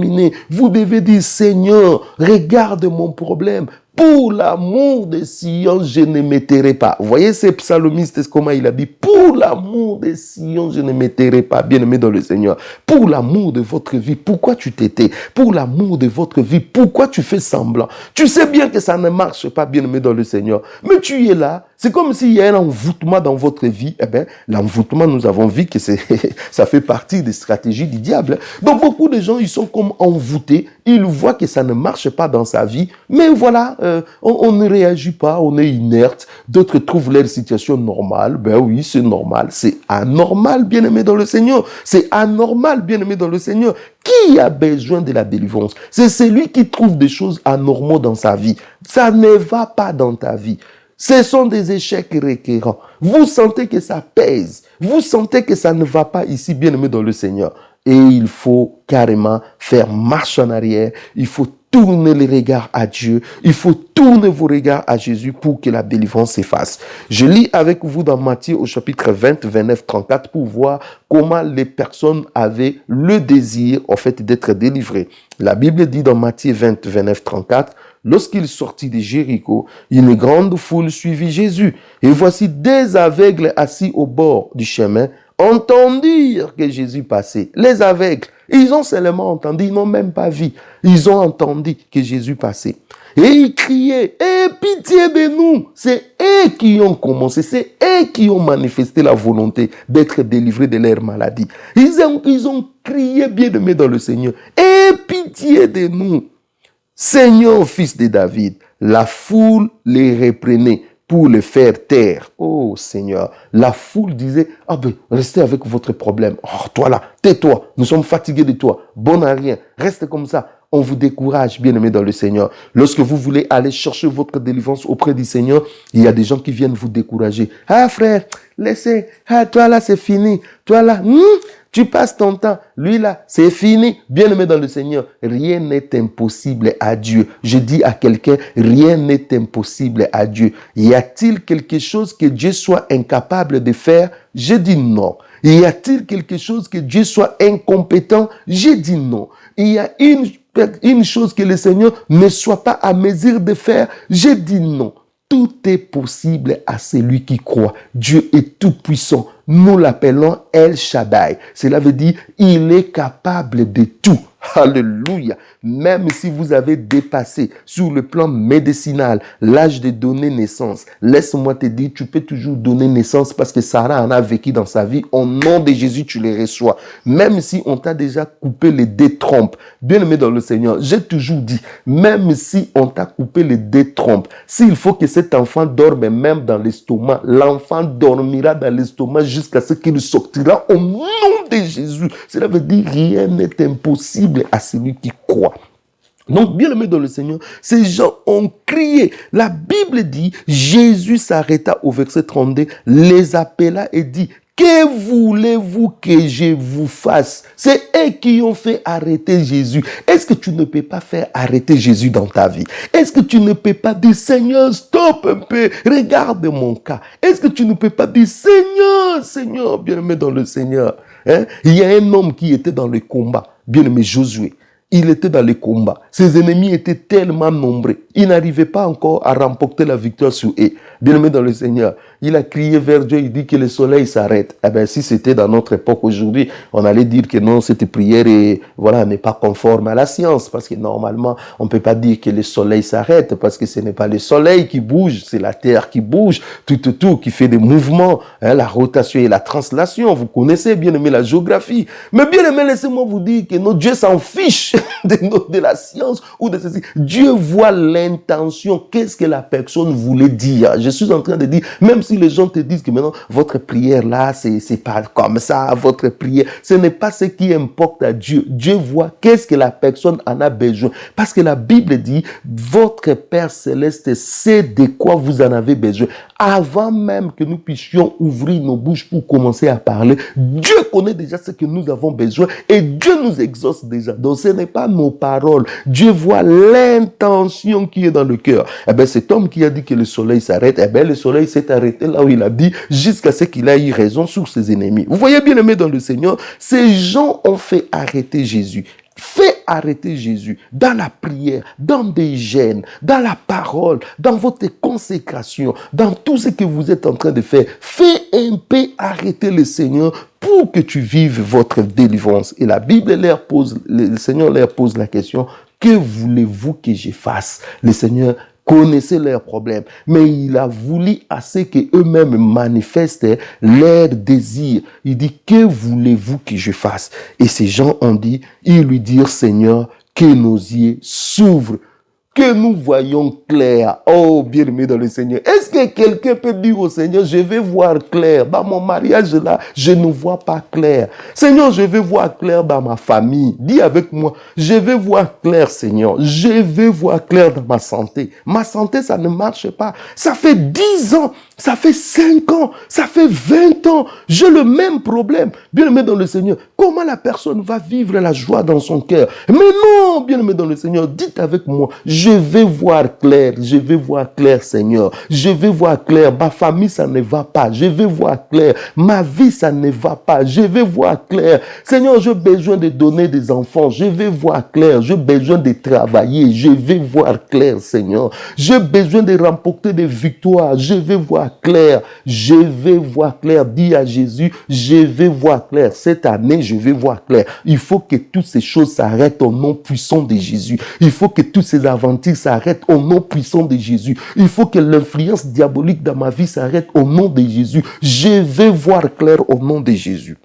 Vous devez dire, Seigneur, regarde mon problème. Pour l'amour de Sion, je ne m'étairai pas. Vous voyez ce psalmiste, comment il a dit, pour l'amour de Sion, je ne m'étairai pas. Bien-aimé dans le Seigneur, pour l'amour de votre vie, pourquoi tu t'étais? Pour l'amour de votre vie, pourquoi tu fais semblant? Tu sais bien que ça ne marche pas, bien-aimé dans le Seigneur. Mais tu es là. C'est comme s'il y a un envoûtement dans votre vie. Eh bien, l'envoûtement, nous avons vu que ça fait partie des stratégies du diable. Donc, beaucoup de gens, ils sont comme envoûtés. Ils voient que ça ne marche pas dans sa vie. Mais voilà, on ne réagit pas, on est inerte. D'autres trouvent leur situation normale. Ben oui, c'est normal. C'est anormal, bien-aimé dans le Seigneur. C'est anormal, bien-aimé dans le Seigneur. Qui a besoin de la délivrance? C'est celui qui trouve des choses anormaux dans sa vie. Ça ne va pas dans ta vie. Ce sont des échecs récurrents. Vous sentez que ça pèse. Vous sentez que ça ne va pas ici, bien-aimé dans le Seigneur. Et il faut carrément faire marche en arrière. Il faut tourner les regards à Dieu. Il faut tourner vos regards à Jésus pour que la délivrance s'efface. Je lis avec vous dans Matthieu au chapitre 20, 29, 34 pour voir comment les personnes avaient le désir, en fait, d'être délivrées. La Bible dit dans Matthieu 20, 29, 34, lorsqu'il sortit de Jéricho, une grande foule suivit Jésus. Et voici des aveugles assis au bord du chemin, entendirent que Jésus passait. Les aveugles, ils ont seulement entendu, ils n'ont même pas vu. Ils ont entendu que Jésus passait. Et ils criaient, aie pitié de nous. C'est eux qui ont commencé, c'est eux qui ont manifesté la volonté d'être délivrés de leur maladie. Ils ont crié, bien-aimés dans le Seigneur, aie pitié de nous. Seigneur, fils de David, la foule les reprenait pour les faire taire. Oh Seigneur, la foule disait, ah ben, restez avec votre problème. Oh, toi là, tais-toi, nous sommes fatigués de toi. Bon à rien, reste comme ça. On vous décourage, bien-aimés dans le Seigneur. Lorsque vous voulez aller chercher votre délivrance auprès du Seigneur, il y a des gens qui viennent vous décourager. Ah frère, laissez, ah toi là c'est fini, toi là, tu passes ton temps, lui là, c'est fini. Bien-aimé dans le Seigneur, rien n'est impossible à Dieu. Je dis à quelqu'un, rien n'est impossible à Dieu. Y a-t-il quelque chose que Dieu soit incapable de faire? Je dis non. Y a-t-il quelque chose que Dieu soit incompétent? Je dis non. Il y a une chose que le Seigneur ne soit pas à mesure de faire? Je dis non. Tout est possible à celui qui croit. Dieu est tout puissant. Nous l'appelons El Shaddai. Cela veut dire, il est capable de tout. Alléluia. Même si vous avez dépassé sur le plan médicinal l'âge de donner naissance, laisse-moi te dire, tu peux toujours donner naissance parce que Sarah en a vécu dans sa vie. Au nom de Jésus, tu les reçois. Même si on t'a déjà coupé les deux trompes. Bien-aimé dans le Seigneur, j'ai toujours dit, même si on t'a coupé les deux trompes, s'il faut que cet enfant dorme même dans l'estomac, l'enfant dormira dans l'estomac jusqu'à ce qu'il sortira au nom de Jésus. Cela veut dire rien n'est impossible à celui qui croit. Donc, bien aimé dans le Seigneur, ces gens ont crié. La Bible dit, Jésus s'arrêta au verset 32, les appela et dit, que voulez-vous que je vous fasse? C'est eux qui ont fait arrêter Jésus. Est-ce que tu ne peux pas faire arrêter Jésus dans ta vie? Est-ce que tu ne peux pas dire, Seigneur, stop un peu, regarde mon cas. Est-ce que tu ne peux pas dire, Seigneur, Seigneur, bien-aimé dans le Seigneur. Il y a un homme qui était dans le combat, bien-aimé Josué. Il était dans les combats. Ses ennemis étaient tellement nombreux. Il n'arrivait pas encore à remporter la victoire sur eux. Bien-aimé dans le Seigneur, il a crié vers Dieu, il dit que le soleil s'arrête. Eh bien, si c'était dans notre époque aujourd'hui, on allait dire que non, cette prière n'est pas conforme à la science. Parce que normalement, on ne peut pas dire que le soleil s'arrête parce que ce n'est pas le soleil qui bouge, c'est la terre qui bouge, tout qui fait des mouvements, la rotation et la translation. Vous connaissez, bien-aimé, la géographie. Mais bien-aimé, laissez-moi vous dire que notre Dieu s'en fiche de la science ou de ceci. Dieu voit l'intention. Qu'est-ce que la personne voulait dire? Je suis en train de dire, même si les gens te disent que maintenant, votre prière là, c'est pas comme ça, votre prière, ce n'est pas ce qui importe à Dieu. Dieu voit qu'est-ce que la personne en a besoin. Parce que la Bible dit, votre Père Céleste sait de quoi vous en avez besoin. Avant même que nous puissions ouvrir nos bouches pour commencer à parler, Dieu connaît déjà ce que nous avons besoin et Dieu nous exauce déjà. Donc ce n'est pas nos paroles. Dieu voit l'intention qui est dans le cœur. Eh bien, cet homme qui a dit que le soleil s'arrête, eh bien, le soleil s'est arrêté là où il a dit jusqu'à ce qu'il ait eu raison sur ses ennemis. Vous voyez bien aimé dans le Seigneur, ces gens ont fait arrêter Jésus. Faites arrêter Jésus dans la prière, dans des jeûnes, dans la parole, dans votre consécration, dans tout ce que vous êtes en train de faire. Fais un peu arrêter le Seigneur pour que tu vives votre délivrance. Et la Bible le Seigneur leur pose la question, que voulez-vous que je fasse? Le Seigneur connaissait leurs problèmes, mais il a voulu assez qu'eux-mêmes manifestent leur désir. Il dit, que voulez-vous que je fasse? Et ces gens ont dit, ils lui dirent, Seigneur, que nos yeux s'ouvrent, que nous voyons clair. Oh, bien-aimé dans le Seigneur. Est-ce que quelqu'un peut dire au Seigneur, je vais voir clair. Dans mon mariage là, je ne vois pas clair. Seigneur, je vais voir clair dans ma famille. Dis avec moi, je vais voir clair, Seigneur. Je vais voir clair dans ma santé. Ma santé, ça ne marche pas. Ça fait 10 ans, ça fait 5 ans, ça fait 20 ans. J'ai le même problème. Bien-aimé dans le Seigneur, comment la personne va vivre la joie dans son cœur? Mais non, bien-aimé dans le Seigneur, dites avec moi, je vais voir clair, Seigneur. Je vais voir clair, ma famille, ça ne va pas. Je vais voir clair, ma vie, ça ne va pas. Je vais voir clair. Seigneur, j'ai besoin de donner des enfants. Je vais voir clair. J'ai besoin de travailler. Je vais voir clair, Seigneur. J'ai besoin de remporter des victoires. Je vais voir clair. Je vais voir clair. Dis à Jésus, je vais voir clair. Cette année, je vais voir clair. Il faut que toutes ces choses s'arrêtent au nom puissant de Jésus. Il faut que toutes ces aventures s'arrêtent au nom puissant de Jésus. Il faut que l'influence diabolique dans ma vie s'arrête au nom de Jésus. Je vais voir clair au nom de Jésus.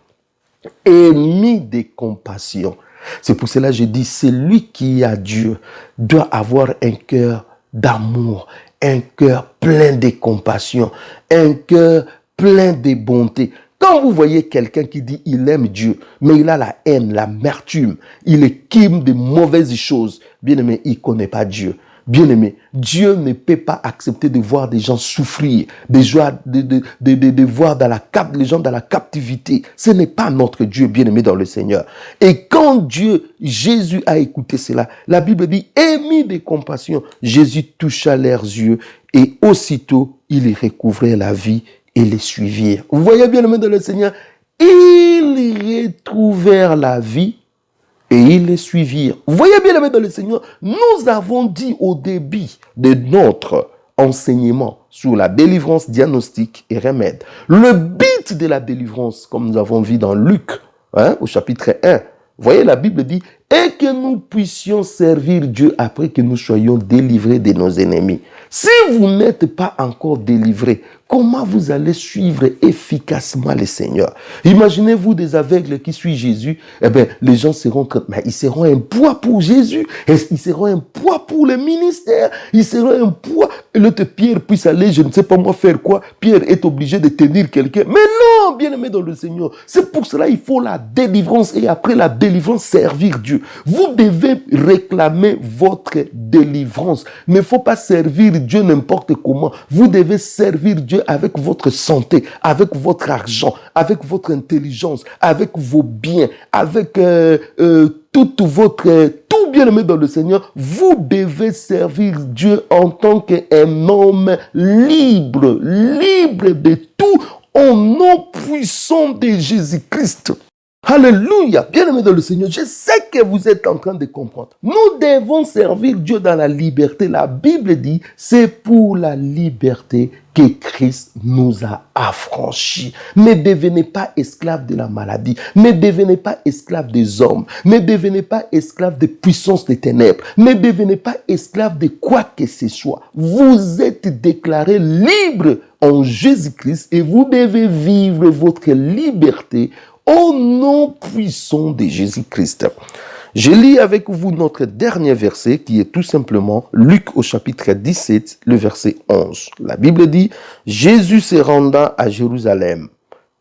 Aimé de compassion. C'est pour cela que je dis, celui qui a Dieu doit avoir un cœur d'amour, un cœur plein de compassion, un cœur plein de bonté. Quand vous voyez quelqu'un qui dit il aime Dieu, mais il a la haine, l'amertume, il équime de mauvaises choses, bien aimé, il ne connaît pas Dieu. Bien aimé, Dieu ne peut pas accepter de voir des gens souffrir, de voir les gens dans la captivité. Ce n'est pas notre Dieu, bien aimé dans le Seigneur. Et quand Jésus a écouté cela, la Bible dit, émis de compassion, Jésus toucha leurs yeux et aussitôt ils recouvraient la vie et les suivirent. Vous voyez bien aimé dans le Seigneur, ils retrouvèrent la vie et ils les suivirent. Vous voyez bien aimé dans le Seigneur, nous avons dit au début de notre enseignement sur la délivrance, diagnostic et remède. Le but de la délivrance, comme nous avons vu dans Luc, au chapitre 1, vous voyez, la Bible dit, et que nous puissions servir Dieu après que nous soyons délivrés de nos ennemis. Si vous n'êtes pas encore délivrés, comment vous allez suivre efficacement le Seigneur? Imaginez-vous des aveugles qui suivent Jésus. Eh bien, les gens seront, mais ils seront un poids pour Jésus. Ils seront un poids pour le ministère. Ils seront un poids. Et l'autre Pierre puisse aller, je ne sais pas moi faire quoi. Pierre est obligé de tenir quelqu'un. Mais non, bien-aimé dans le Seigneur. C'est pour cela qu'il faut la délivrance. Et après la délivrance, servir Dieu. Vous devez réclamer votre délivrance. Mais il ne faut pas servir Dieu n'importe comment. Vous devez servir Dieu avec votre santé, avec votre argent, avec votre intelligence, avec vos biens, avec tout bien-aimé dans le Seigneur. Vous devez servir Dieu en tant qu'un homme libre de tout, au nom puissant de Jésus-Christ. Alléluia, bien-aimé dans le Seigneur, je sais que vous êtes en train de comprendre. Nous devons servir Dieu dans la liberté. La Bible dit, c'est pour la liberté que Christ nous a affranchis. Ne devenez pas esclaves de la maladie. Ne devenez pas esclaves des hommes. Ne devenez pas esclaves des puissances des ténèbres. Ne devenez pas esclaves de quoi que ce soit. Vous êtes déclarés libres en Jésus-Christ et vous devez vivre votre liberté au nom puissant de Jésus-Christ. Je lis avec vous notre dernier verset qui est tout simplement Luc au chapitre 17, le verset 11. La Bible dit, Jésus se rendant à Jérusalem,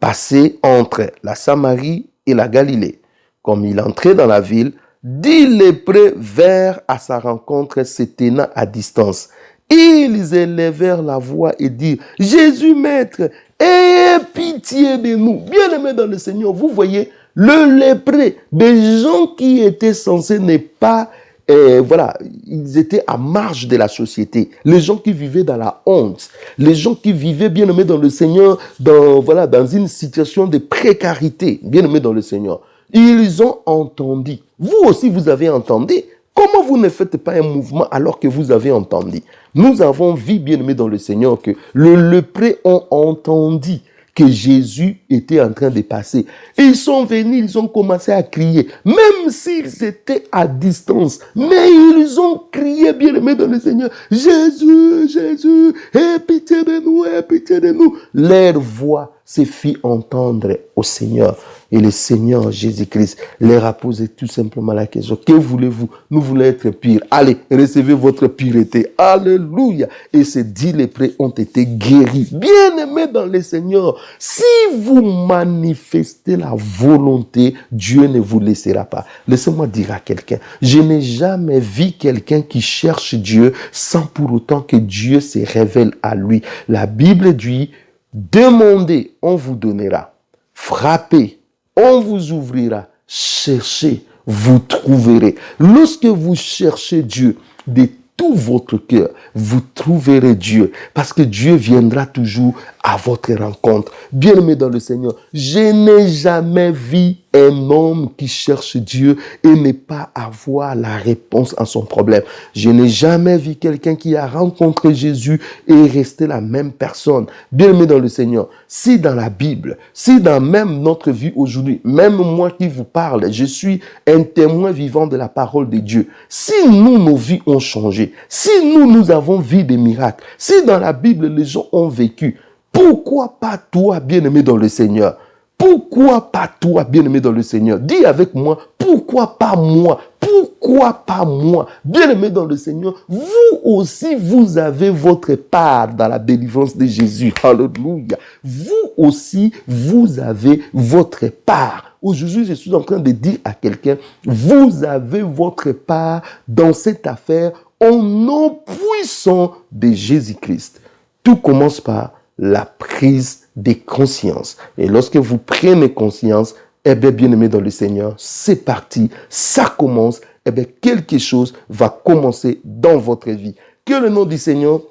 passé entre la Samarie et la Galilée. Comme il entrait dans la ville, 10 lépreux vinrent à sa rencontre se tenant à distance. Ils élevèrent la voix et dirent, Jésus maître, ayez pitié de nous. Bien-aimés dans le Seigneur, vous voyez, le lépreux, des gens qui étaient censés ne pas, ils étaient à marge de la société. Les gens qui vivaient dans la honte, les gens qui vivaient, bien-aimés dans le Seigneur, dans une situation de précarité, bien-aimés dans le Seigneur. Ils ont entendu. Vous aussi, vous avez entendu. Comment vous ne faites pas un mouvement alors que vous avez entendu? Nous avons vu, bien-aimés dans le Seigneur, que le lépreux ont entendu que Jésus était en train de passer. Et ils sont venus, ils ont commencé à crier, même s'ils étaient à distance. Mais ils ont crié, bien-aimés dans le Seigneur, Jésus, Jésus, aie pitié de nous, aie pitié de nous. Leur voix se fit entendre au Seigneur. Et le Seigneur Jésus-Christ leur a posé tout simplement la question, que voulez-vous? Nous voulons être purs. Allez, recevez votre pureté. Alléluia. Et ces 10 lépreux ont été guéris. Bien-aimés dans le Seigneur, si vous manifestez la volonté, Dieu ne vous laissera pas. Laissez-moi dire à quelqu'un, je n'ai jamais vu quelqu'un qui cherche Dieu sans pour autant que Dieu se révèle à lui. La Bible dit, demandez, on vous donnera. Frappez, on vous ouvrira. Cherchez, vous trouverez. Lorsque vous cherchez Dieu de tout votre cœur, vous trouverez Dieu. Parce que Dieu viendra toujours à votre rencontre. Bien-aimé dans le Seigneur, je n'ai jamais vu un homme qui cherche Dieu et ne pas avoir la réponse à son problème. Je n'ai jamais vu quelqu'un qui a rencontré Jésus et est resté la même personne. Bien-aimé dans le Seigneur, si dans la Bible, si dans même notre vie aujourd'hui, même moi qui vous parle, je suis un témoin vivant de la parole de Dieu. Si nous, nos vies ont changé, si nous avons vu des miracles, si dans la Bible, les gens ont vécu, pourquoi pas toi, bien-aimé dans le Seigneur? Pourquoi pas toi, bien-aimé dans le Seigneur? Dis avec moi, pourquoi pas moi? Pourquoi pas moi? Bien-aimé dans le Seigneur, vous aussi, vous avez votre part dans la délivrance de Jésus. Alléluia. Vous aussi, vous avez votre part. Aujourd'hui, je suis en train de dire à quelqu'un, vous avez votre part dans cette affaire au nom puissant de Jésus-Christ. Tout commence par la prise de conscience. Et lorsque vous prenez conscience, eh bien, bien-aimé dans le Seigneur, c'est parti, ça commence, eh bien, quelque chose va commencer dans votre vie. Que le nom du Seigneur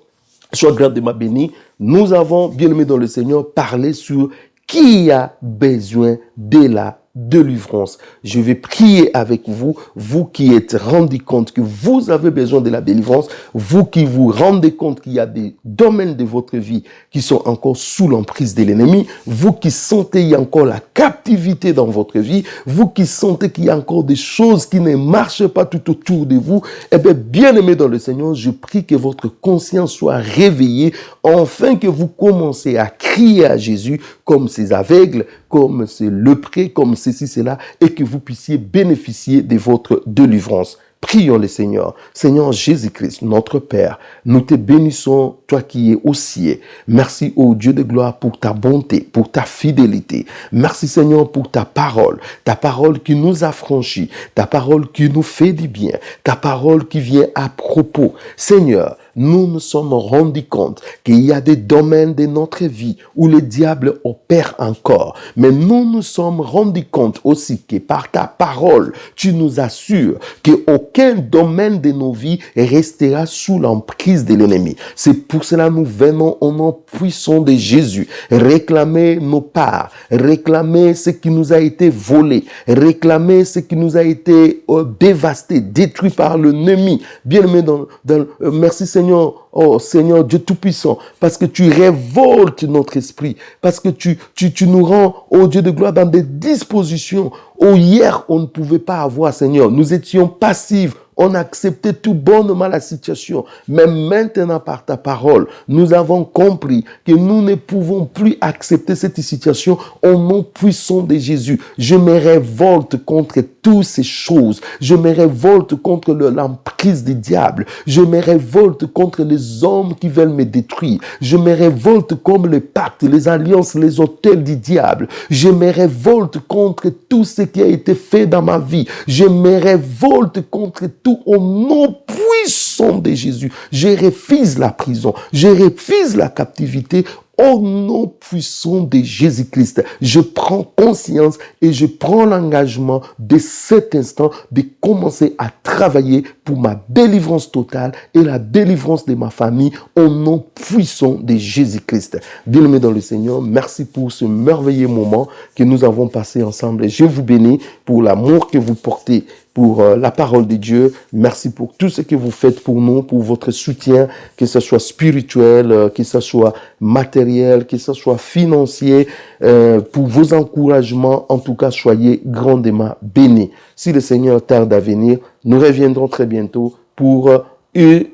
soit grandement béni. Nous avons, bien-aimé dans le Seigneur, parlé sur qui a besoin de la délivrance. Je vais prier avec vous, vous qui êtes rendu compte que vous avez besoin de la délivrance, vous qui vous rendez compte qu'il y a des domaines de votre vie qui sont encore sous l'emprise de l'ennemi, vous qui sentez qu'il y a encore la captivité dans votre vie, vous qui sentez qu'il y a encore des choses qui ne marchent pas tout autour de vous, eh bien aimé dans le Seigneur, je prie que votre conscience soit réveillée, afin que vous commencez à crier à Jésus comme ces aveugles, comme ces lépreux, comme ceci, cela, et que vous puissiez bénéficier de votre délivrance. Prions le Seigneur. Seigneur Jésus-Christ, notre Père, nous te bénissons, toi qui es au ciel. Merci, ô Dieu de gloire, pour ta bonté, pour ta fidélité. Merci, Seigneur, pour ta parole qui nous affranchit, ta parole qui nous fait du bien, ta parole qui vient à propos. Seigneur, nous nous sommes rendus compte qu'il y a des domaines de notre vie où le diable opère encore. Mais nous nous sommes rendus compte aussi que par ta parole, tu nous assures qu'aucun domaine de nos vies restera sous l'emprise de l'ennemi. C'est pour cela que nous venons au nom puissant de Jésus, réclamer nos parts, réclamer ce qui nous a été volé, réclamer ce qui nous a été dévasté, détruit par l'ennemi. Bien-aimé, merci Seigneur. Oh Seigneur Dieu Tout-Puissant, parce que tu révoltes notre esprit, parce que tu nous rends, oh Dieu de gloire, dans des dispositions où hier on ne pouvait pas avoir, Seigneur. Nous étions passifs, on acceptait tout bonnement la situation. Mais maintenant, par ta parole, nous avons compris que nous ne pouvons plus accepter cette situation au nom puissant de Jésus. Je me révolte contre toutes ces choses. Je me révolte contre l'emprise du diable. Je me révolte contre les hommes qui veulent me détruire. Je me révolte contre les pactes, les alliances, les autels du diable. Je me révolte contre tout ce qui a été fait dans ma vie. Je me révolte contre tout au nom puissant de Jésus. Je refuse la prison. Je refuse la captivité. Au nom puissant de Jésus-Christ, je prends conscience et je prends l'engagement de cet instant de commencer à travailler pour ma délivrance totale et la délivrance de ma famille au nom puissant de Jésus-Christ. Bien-aimés dans le Seigneur, merci pour ce merveilleux moment que nous avons passé ensemble. Et je vous bénis pour l'amour que vous portez pour la parole de Dieu. Merci pour tout ce que vous faites pour nous, pour votre soutien, que ce soit spirituel, que ce soit matériel, que ce soit financier, pour vos encouragements. En tout cas, soyez grandement bénis. Si le Seigneur tarde à venir, nous reviendrons très bientôt pour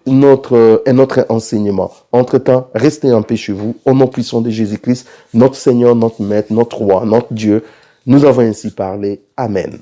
notre enseignement. Entre-temps, restez en paix chez vous, au nom puissant de Jésus-Christ, notre Seigneur, notre Maître, notre Roi, notre Dieu. Nous avons ainsi parlé. Amen.